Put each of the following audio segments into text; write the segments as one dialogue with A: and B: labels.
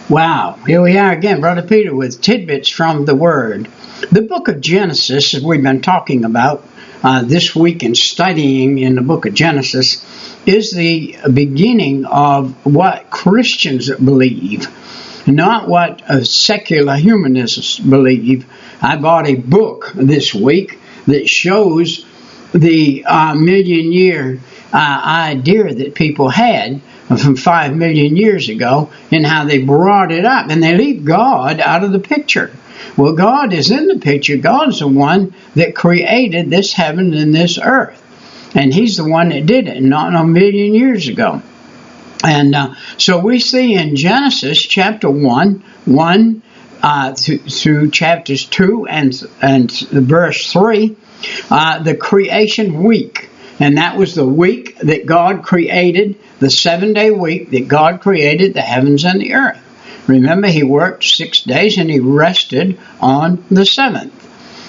A: Wow, here we are again, Brother Peter, with tidbits from the Word. The book of Genesis, as we've been talking about this week and studying in the book of Genesis, is the beginning of what Christians believe, not what secular humanists believe. I bought a book this week that shows the million-year idea that people had from 5 million years ago and how they brought it up, and they leave God out of the picture. Well, God is in the picture. God's the one that created this heaven and this earth, and he's the one that did it, not a million years ago. And so we see in Genesis chapter 1 through chapters 2 and verse 3, the creation week. And that was the week that God created, the 7-day week that God created the heavens and the earth. Remember, he worked 6 days and he rested on the 7th.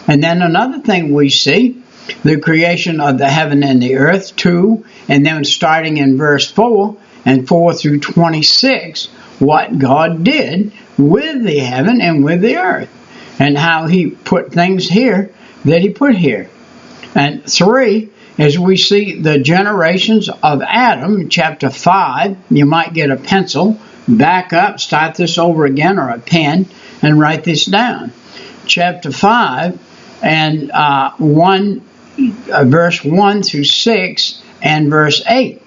A: And then another thing we see, the creation of the heaven and the earth, 2, and then starting in verse 4 and 4 through 26, what God did with the heaven and with the earth, and how he put things here that he put here. And 3, as we see the generations of Adam, chapter 5, you might get a pencil, back up, start this over again, or a pen, and write this down. Chapter 5 and verse 1 through 6 and verse 8.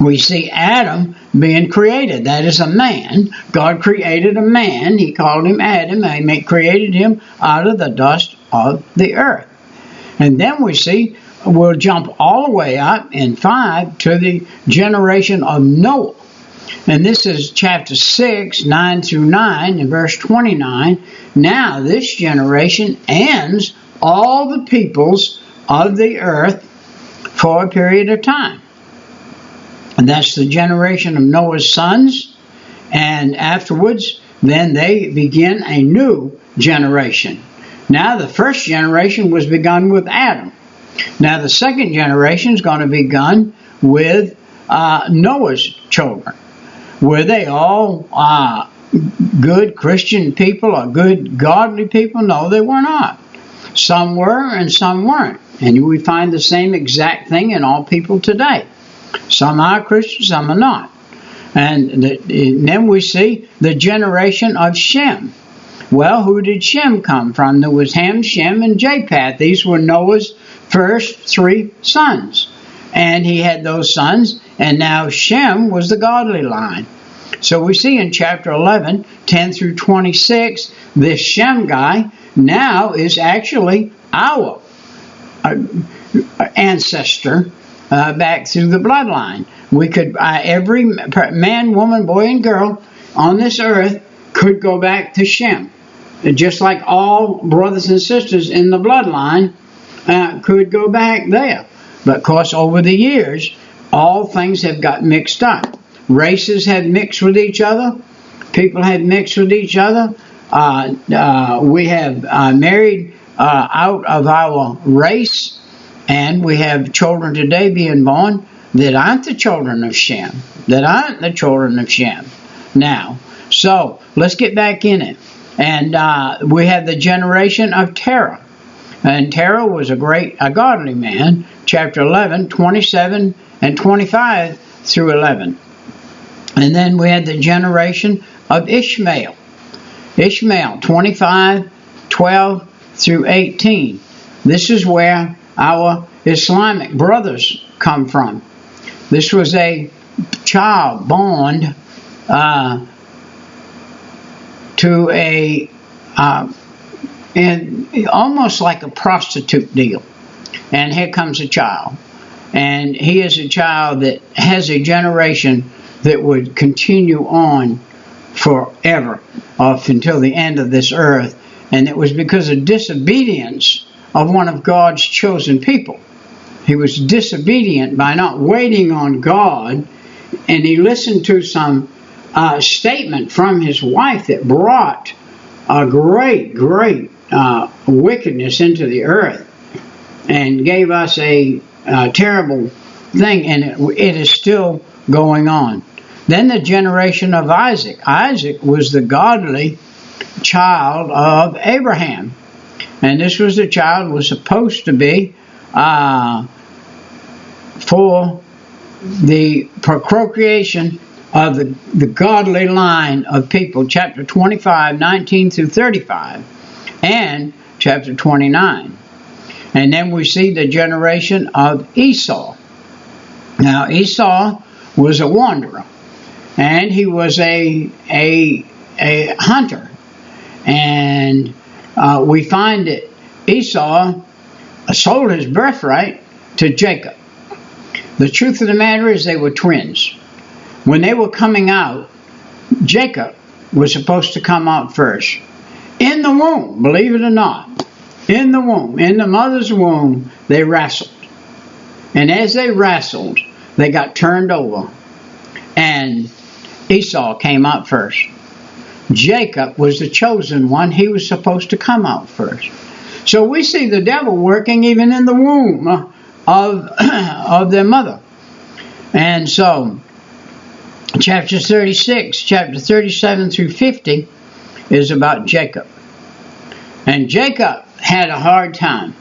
A: We see Adam being created. That is a man. God created a man. He called him Adam. He created him out of the dust of the earth. And then we see, we'll jump all the way up in 5 to the generation of Noah. And this is chapter 6, 9 through 9, and verse 29. Now this generation ends all the peoples of the earth for a period of time. And that's the generation of Noah's sons. And afterwards, then they begin a new generation. Now the first generation was begun with Adam. Now the second generation is going to be begun with Noah's children. Were they all good Christian people or good godly people? No, they were not. Some were and some weren't. And we find the same exact thing in all people today. Some are Christians, some are not. And then we see the generation of Shem. Well, who did Shem come from? There was Ham, Shem, and Japheth. These were Noah's first 3 sons. And he had those sons, and now Shem was the godly line. So we see in chapter 11, 10 through 26, this Shem guy now is actually our ancestor back through the bloodline. We could, every man, woman, boy, and girl on this earth could go back to Shem. Just like all brothers and sisters in the bloodline could go back there. But of course, over the years, all things have got mixed up. Races have mixed with each other. People have mixed with each other. We have married out of our race, and we have children today being born that aren't the children of Shem. Now, so let's get back in it. And we have the generation of Terah. And Terah was a godly man. Chapter 11, 27 and 25 through 11. And then we had the generation of Ishmael. Ishmael, 25, 12 through 18. This is where our Islamic brothers come from. This was a child born to a and almost like a prostitute deal. And here comes a child. And he is a child that has a generation that would continue on forever, up until the end of this earth. And it was because of disobedience of one of God's chosen people. He was disobedient by not waiting on God, and he listened to some statement from his wife that brought a great wickedness into the earth and gave us a terrible thing, and it is still going on. Then the generation of Isaac. Isaac was the godly child of Abraham. And this was the child who was supposed to be for the procreation of the godly line of people. Chapter 25, 19 through 35. And chapter 29. And then we see the generation of Esau. Now Esau was a wanderer. And he was a hunter. And we find that Esau sold his birthright to Jacob. The truth of the matter is they were twins. When they were coming out, Jacob was supposed to come out first. In the womb, believe it or not, in the womb, in the mother's womb, they wrestled. And as they wrestled, they got turned over. And Esau came out first. Jacob was the chosen one. He was supposed to come out first. So we see the devil working even in the womb of their mother. And so, chapter 36, chapter 37 through 50 is about Jacob. And Jacob had a hard time.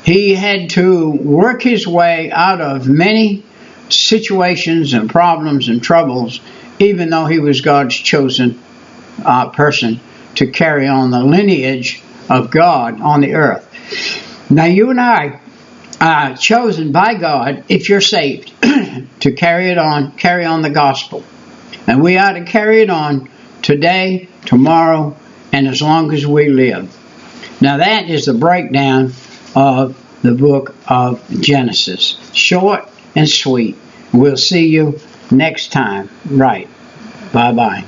A: He had to work his way out of many situations and problems and troubles, even though he was God's chosen person to carry on the lineage of God on the earth. Now you and I are chosen by God, if you're saved, to carry on the gospel. And we are to carry it on today, tomorrow, and as long as we live. Now that is the breakdown of the book of Genesis. Short and sweet. We'll see you next time. Right. Bye-bye.